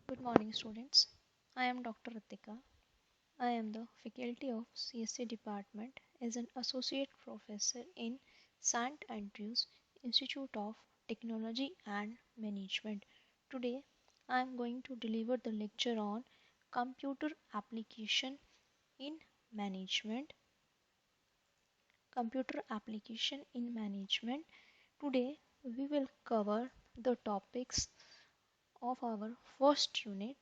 Good morning, students. I am Dr. Ritika. I am the faculty of CSC department as an associate professor in St. Andrews Institute of Technology and Management. Today, I am going to deliver the lecture on computer application in management. Computer application in management. Today, we will cover the topics of our first unit.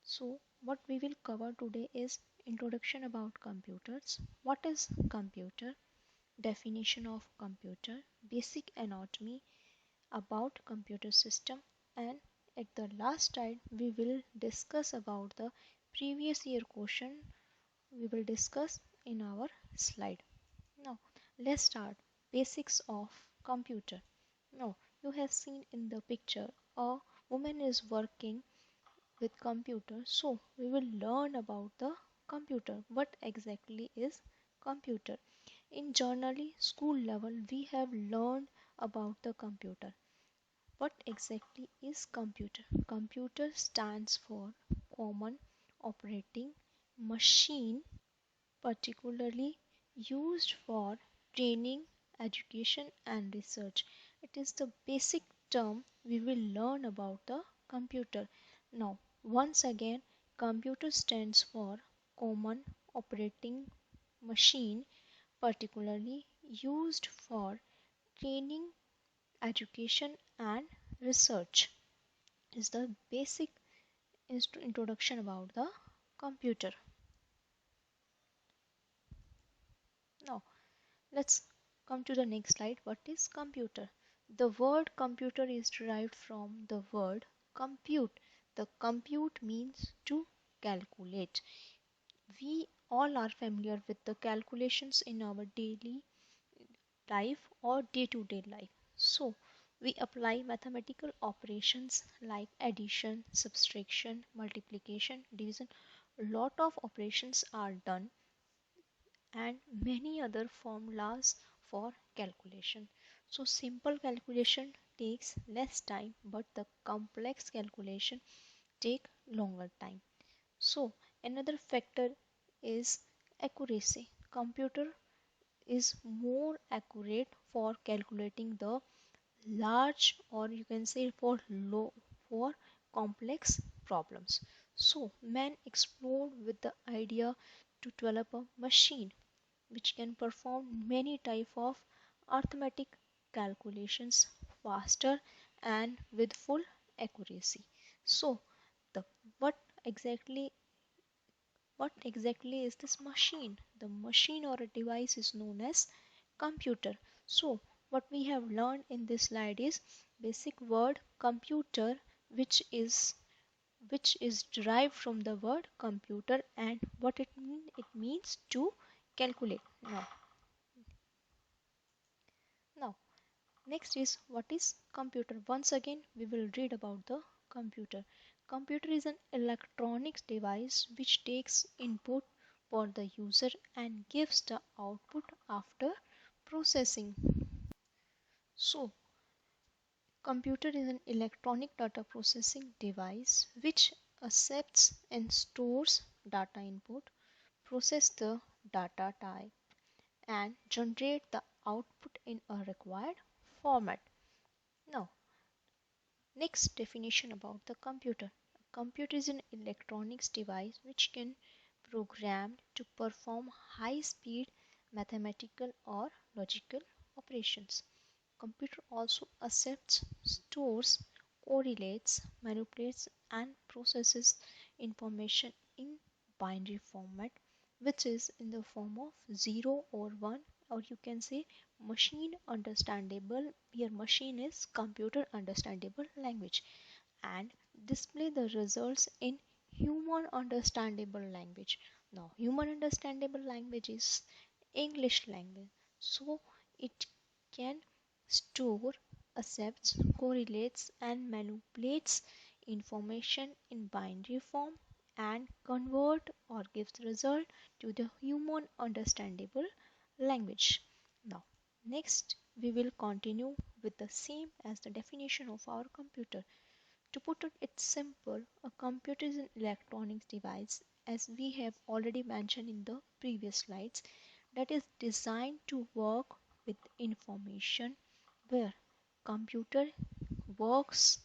So, what we will cover today is introduction about computers. What is computer? Definition of computer, basic anatomy about computer system, and at the last slide we will discuss about the previous year question we will discuss in our slide. Now, let's start basics of computer. Now, you have seen in the picture a woman is working with computer, so we will learn about the computer. What exactly is computer? In generally school level we have learned about the computer. What exactly is computer? Computer stands for common operating machine, particularly used for training, education and research. It is the basic term we will learn about the computer. Now, once again, computer stands for common operating machine, particularly used for training, education and research. Is the basic introduction about the computer. Now, let's come to the next slide. What is computer? The word computer is derived from the word compute. The compute means to calculate. We all are familiar with the calculations in our daily life or day-to-day life. So, we apply mathematical operations like addition, subtraction, multiplication, division. A lot of operations are done and many other formulas for calculation. So simple calculation takes less time but the complex calculation take longer time. So another factor is accuracy. Computer is more accurate for calculating the large or you can say for low for complex problems. So man explored with the idea to develop a machine which can perform many type of arithmetic calculations faster and with full accuracy. So the what exactly what exactly is this machine? The machine or a device is known as computer. So what we have learned in this slide is basic word computer, which is derived from the word computer and what it means to calculate. Now next is what is computer. Once again we will read about the computer. Computer is an electronic device which takes input for the user and gives the output after processing. So computer is an electronic data processing device which accepts and stores data input, process the data type and generate the output in a required format. Now, next definition about the computer. A computer is an electronics device which can programmed to perform high-speed mathematical or logical operations. Computer also accepts, stores, correlates, manipulates and processes information in binary format, which is in the form of 0 or 1, or you can say machine understandable. Here machine is computer understandable language, and display the results in human understandable language. Now human understandable language is English language, so it can store, accepts, correlates and manipulates information in binary form and convert or gives result to the human understandable language. Now next we will continue with the same as the definition of our computer. To put it simple, a computer is an electronic device, as we have already mentioned in the previous slides, that is designed to work with information, where computer works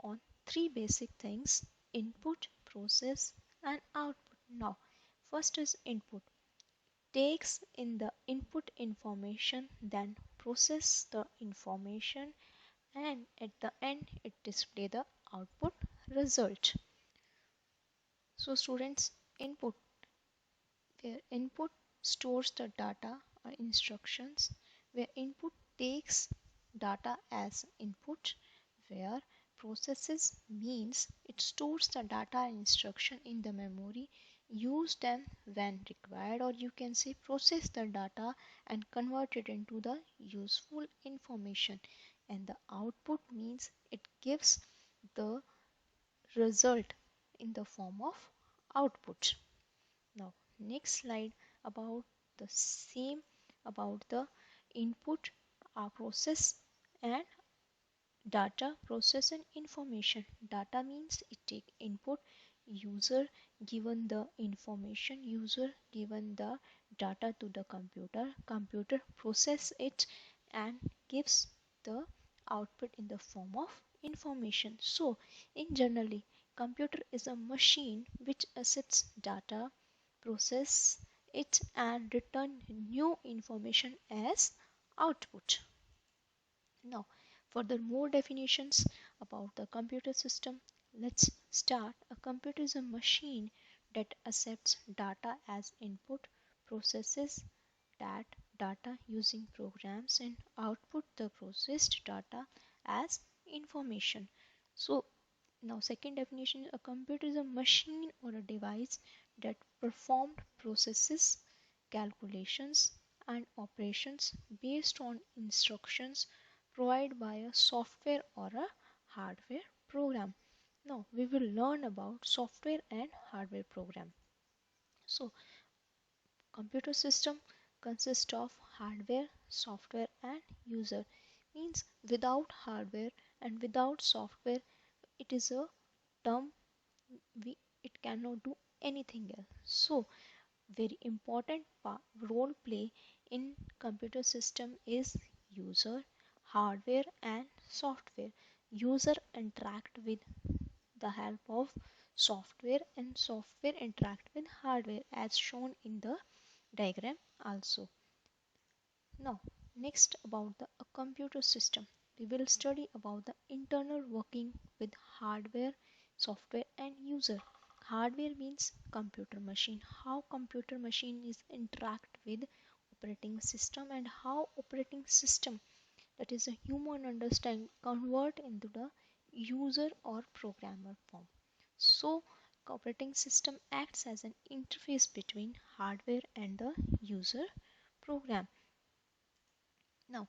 on three basic things: input, process, and output. Now, first is input. Takes in the input information, then process the information, and at the end it display the output result. So students, input, where input stores the data or instructions, where input takes data as input, where processes means it stores the data and instruction in the memory, use them when required, or you can say process the data and convert it into the useful information, and the output means it gives the result in the form of output. Now, next slide about the same, about the input, process, and data, process, and information. Data means it take input, user given the information, user given the data to the computer, computer process it and gives the output in the form of information. So in generally, computer is a machine which accepts data, process it, and return new information as output. Now, further more definitions about the computer system. Let's start. A computer is a machine that accepts data as input, processes that data using programs, and output the processed data as information. So now second definition, a computer is a machine or a device that performed processes, calculations, and operations based on instructions provided by a software or a hardware program. Now we will learn about software and hardware program. So computer system consists of hardware, software, and user. Means without hardware and without software, it is a term, we it cannot do anything else. So very important role play in computer system is user, hardware, and software. User interact with the help of software, and software interact with hardware as shown in the diagram also. Now next about the a computer system, we will study about the internal working with hardware, software, and user. Hardware means computer machine, how computer machine is interact with operating system, and how operating system, that is a human understand, convert into the user or programmer form. So operating system acts as an interface between hardware and the user program. Now,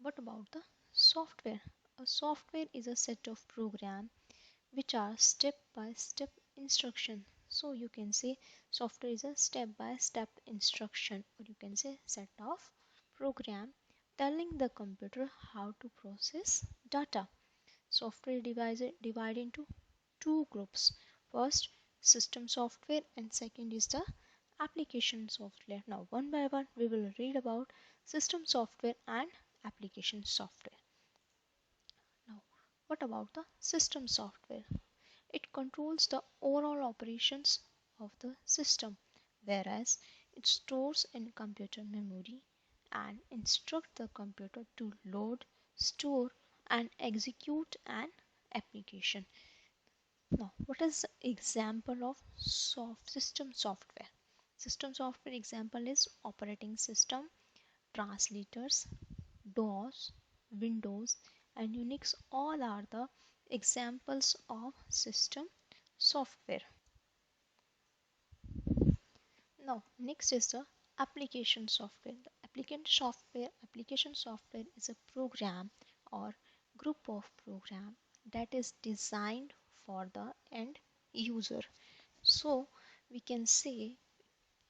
what about the software? A software is a set of programs which are step-by-step instruction. So you can say software is a step-by-step instruction, or you can say set of program telling the computer how to process data. Software divided into two groups. First, system software, and second is the application software. Now one by one we will read about system software and application software. Now what about the system software? It controls the overall operations of the system, whereas it stores in computer memory and instruct the computer to load, store, and execute an application. Now, what is example of system software? System software example is operating system, translators, DOS, Windows, and Unix. All are the examples of system software. Now, next is the application software. The application software is a program or group of program that is designed for the end user. So we can say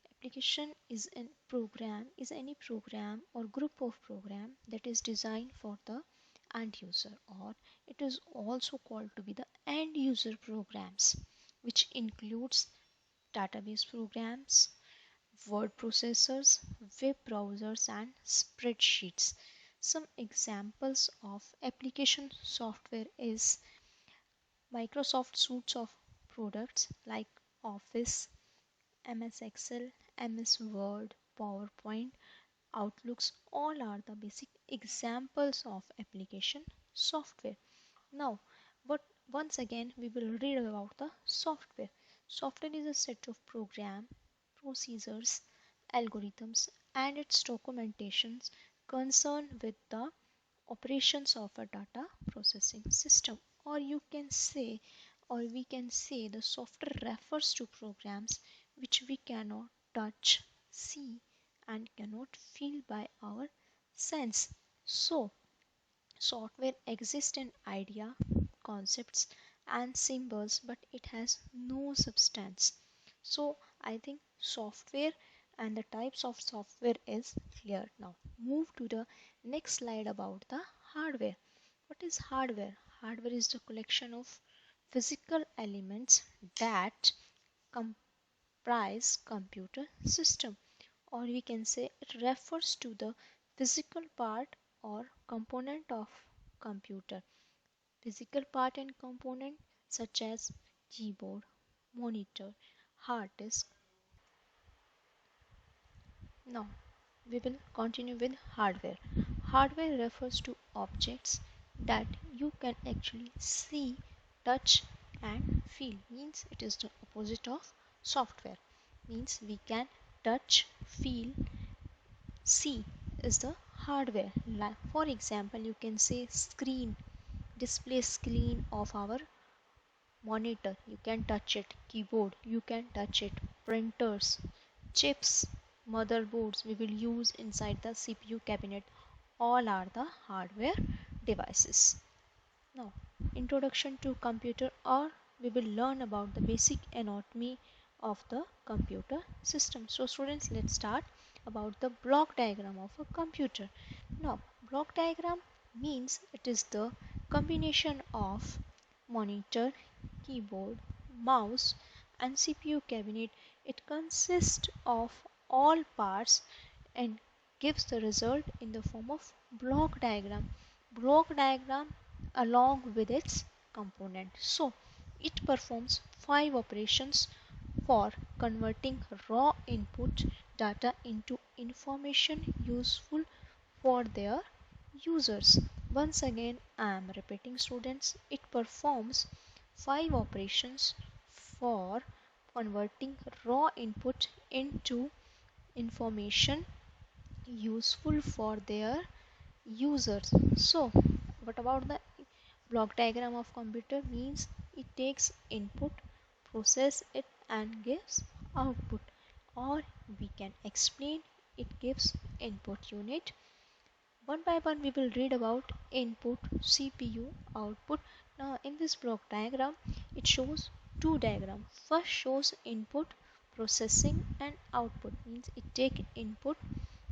application is any program or group of program that is designed for the end user, or it is also called to be the end user programs, which includes database programs, word processors, web browsers, and spreadsheets. Some examples of application software is Microsoft suites of products like Office, MS Excel, MS Word, PowerPoint, Outlooks, all are the basic examples of application software. Now, but once again, we will read about the software. Software is a set of program, procedures, algorithms, and its documentations concerned with the operations of a data processing system. Or you can say, or we can say, the software refers to programs which we cannot touch, see, and cannot feel by our sense. So, software exists in idea, concepts, and symbols, but it has no substance. So I think software and the types of software is clear. Now move to the next slide about the hardware. What is hardware? Hardware is the collection of physical elements that comprise computer system, or we can say it refers to the physical part or component of computer. Physical part and component such as keyboard, monitor, hard disk. Now we will continue with hardware. Hardware refers to objects that you can actually see, touch, and feel. Means it is the opposite of software. Means we can touch, feel, see is the hardware. For example, you can say screen, display screen of our monitor, you can touch it. Keyboard, you can touch it. Printers, chips, motherboards we will use inside the CPU cabinet, all are the hardware devices. Now, introduction to computer, or we will learn about the basic anatomy of the computer system. So students, let's start about the block diagram of a computer. Now, block diagram means it is the combination of monitor, keyboard, mouse, and CPU cabinet. It consists of all parts and gives the result in the form of block diagram. Block diagram along with its component. So it performs 5 operations for converting raw input data into information useful for their users. Once again, I am repeating students, it performs 5 operations for converting raw input into information useful for their users. So what about the block diagram of computer? Means it takes input, process it, and gives output, or we can explain it gives input unit. One by one we will read about input, CPU, output. Now in this block diagram it shows two diagrams. First shows input, processing, and output. Means it take input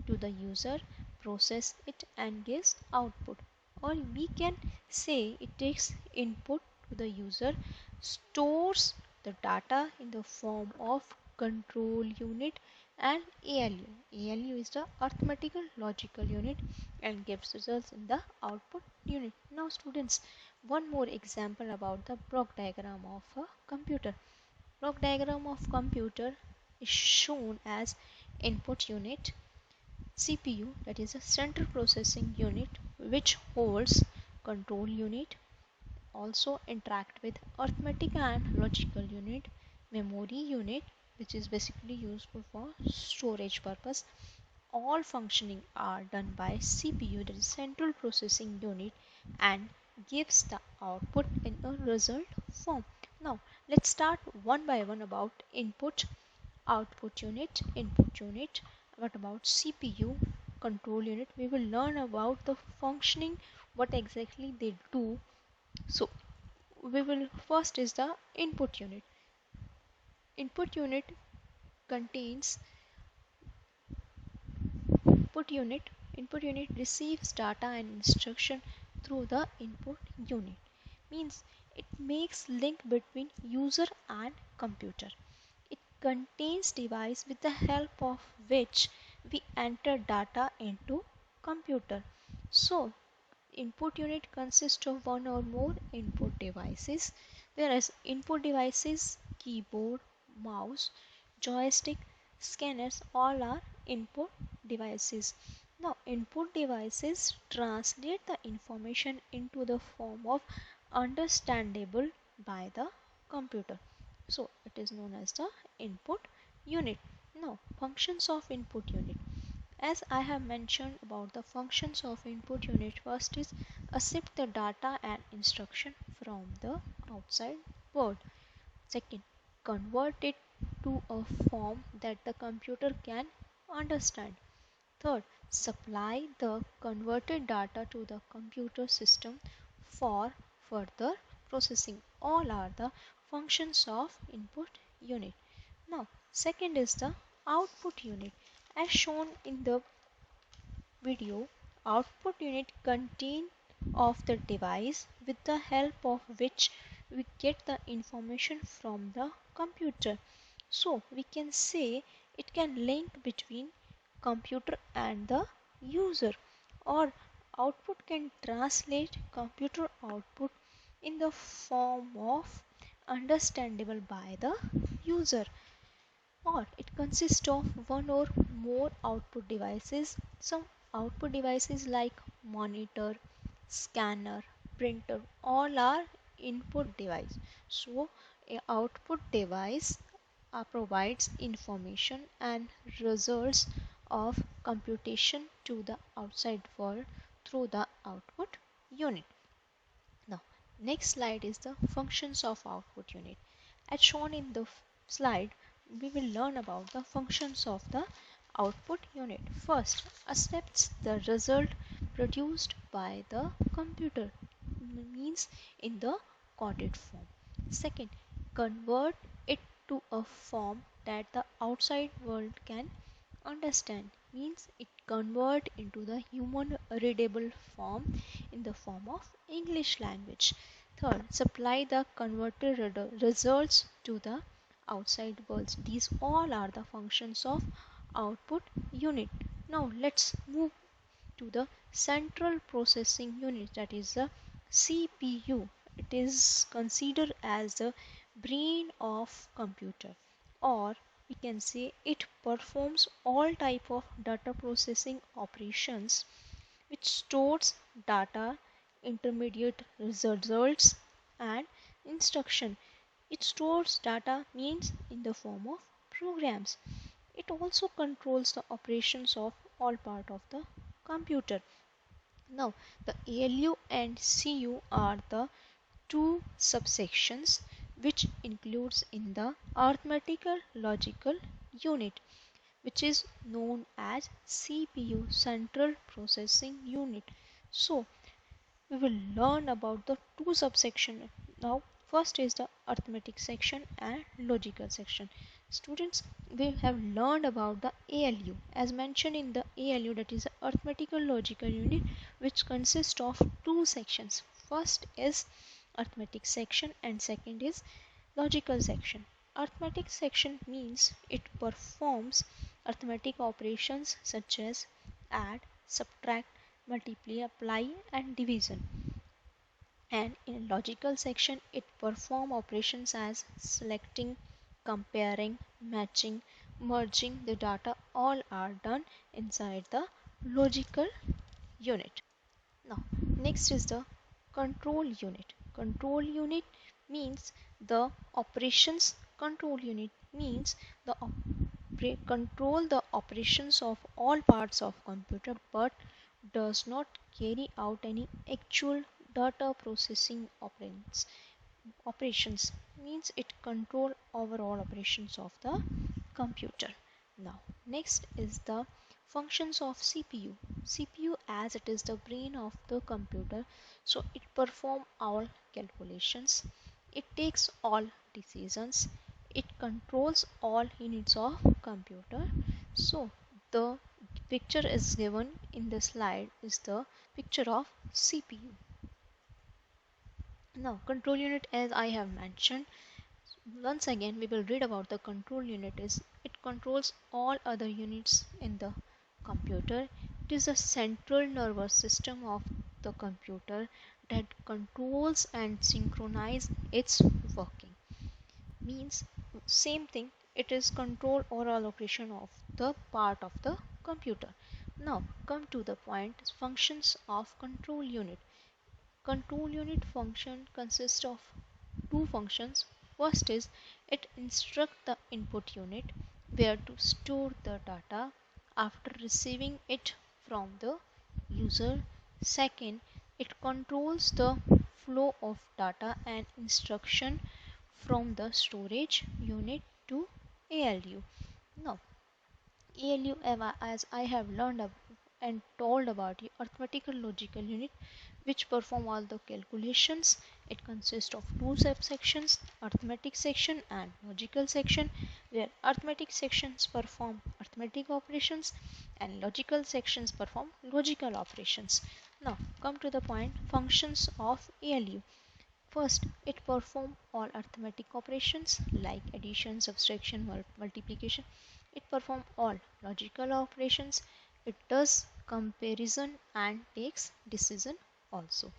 to the user, process it, and gives output. Or we can say it takes input to the user, stores the data in the form of control unit and ALU. ALU is the arithmetical logical unit and gives results in the output unit. Now students, one more example about the block diagram of a computer. Block diagram of computer is shown as input unit, CPU, that is a central processing unit which holds control unit, also interact with arithmetic and logical unit, memory unit which is basically useful for storage purpose. All functioning are done by CPU, that is central processing unit, and gives the output in a result form. Now let's start one by one about input, output unit, input unit. What about CPU, control unit? We will learn about the functioning, what exactly they do. So we will first is the input unit. Input unit contains input unit receives data and instruction through the input unit. Means it makes link between user and computer. It contains device with the help of which we enter data into computer. So input unit consists of one or more input devices, whereas input devices, keyboard, mouse, joystick, scanners, all are input devices. Now, input devices translate the information into the form of understandable by the computer. So, it is known as the input unit. Now, functions of input unit. As I have mentioned about the functions of input unit, first is accept the data and instruction from the outside world. Second, convert it to a form that the computer can understand. Third, supply the converted data to the computer system for further processing. All are the functions of input unit. Now, second is the output unit. As shown in the video, output unit contain of the device with the help of which we get the information from the computer. So we can say it can link between computer and the user, or output can translate computer output in the form of understandable by the user, or it consists of one or more output devices. Some output devices like monitor, scanner, printer, all are input device. So a output device provides information and results of computation to the outside world through the output unit. Now, next slide is the functions of output unit. As shown in the slide, we will learn about the functions of the output unit. First, accepts the result produced by the computer, means in the coded form. Second, convert it to a form that the outside world can understand, means it convert into the human readable form in the form of English language. Third, supply the converted results to the outside world. These all are the functions of output unit. Now let's move to the central processing unit, that is the CPU. It is considered as the brain of computer, or we can say it performs all type of data processing operations which stores data, intermediate results and instruction. It stores data means in the form of programs. It also controls the operations of all part of the computer. Now, the ALU and CU are the two subsections which includes in the arithmetical logical unit, which is known as CPU, Central Processing Unit. So we will learn about the two subsection now. First is the arithmetic section and logical section. Students, we have learned about the ALU. As mentioned in the ALU, that is the arithmetical logical unit, which consists of two sections. First is arithmetic section and second is logical section. Arithmetic section means it performs arithmetic operations such as add, subtract, multiply, apply and division. And in logical section it perform operations as selecting, comparing, matching, merging the data, all are done inside the logical unit. Now, next is the control unit. Control unit means the operations. Control unit means the control the operations of all parts of computer, but does not carry out any actual data processing operations, means it control overall operations of the computer. Now, next is the functions of CPU. CPU, as it is the brain of the computer, so it perform all calculations, it takes all decisions, it controls all units of computer. So the picture is given in the slide is the picture of CPU. Now control unit, as I have mentioned, once again we will read about the control unit. Is it controls all other units in the computer. It is the central nervous system of the computer that controls and synchronizes its working. Means same thing, it is control or allocation of the part of the computer. Now come to the point, functions of control unit. Control unit function consists of two functions. First is it instructs the input unit where to store the data after receiving it from the user. Second, it controls the flow of data and instruction from the storage unit to ALU. Now, ALU, as I have learned and told about you, arithmetical logical unit, which perform all the calculations. It consists of two subsections, arithmetic section and logical section, where arithmetic sections perform arithmetic operations and logical sections perform logical operations. Now come to the point, functions of ALU. First, it performs all arithmetic operations like addition, subtraction, multiplication. It performs all logical operations. It does comparison and takes decision also.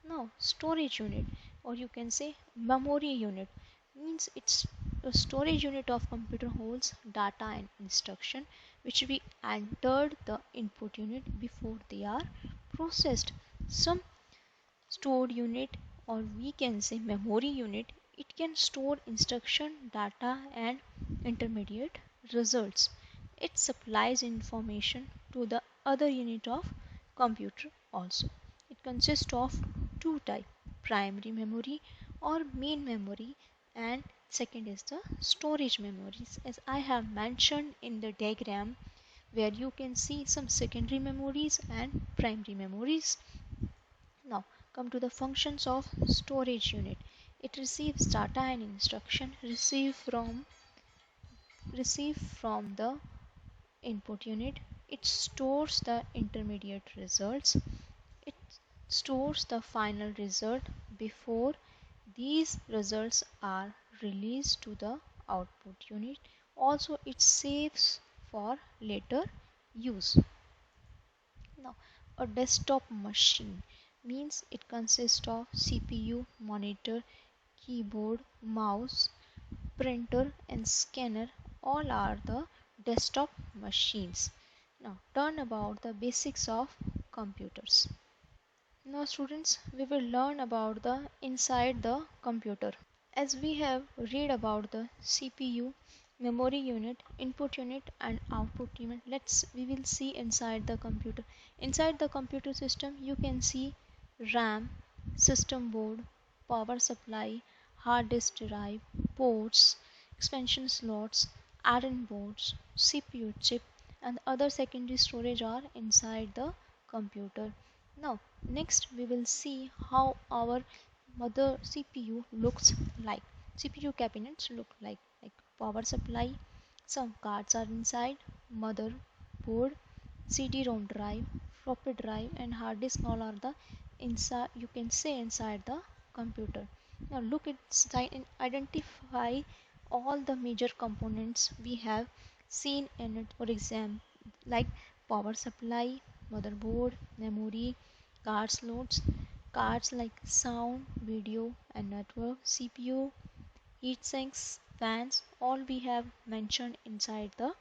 Now, storage unit, or you can say memory unit, means it's the storage unit of computer holds data and instruction which we entered the input unit before they are processed. Some stored unit, or we can say memory unit, it can store instruction data and intermediate results. It supplies information to the other unit of computer also. It consists of two types, primary memory or main memory, and second is the storage memories, as I have mentioned in the diagram, where you can see some secondary memories and primary memories. Now come to the functions of storage unit. It receives data and instruction received from the input unit. It stores the intermediate results. It stores the final result before these results are released to the output unit. Also it saves for later use. Now, a desktop machine means it consists of CPU, monitor, keyboard, mouse, printer, and scanner. All are the desktop machines. Now, turn about the basics of computers. Now, students, we will learn about the inside the computer. As we have read about the CPU, memory unit, input unit and output unit, we will see inside the computer. Inside the computer system you can see RAM, system board, power supply, hard disk drive, ports, expansion slots, add-in boards, CPU chip and other secondary storage are inside the computer. Now next we will see how our mother CPU looks like. CPU cabinets look like power supply, some cards are inside, motherboard, CD-ROM drive, floppy drive and hard disk, all are the inside, you can say, inside the computer. Now look inside and identify all the major components we have seen in it. For example, like power supply, motherboard, memory, card slots, cards like sound, video and network, CPU, heat sinks, fans, all we have mentioned inside the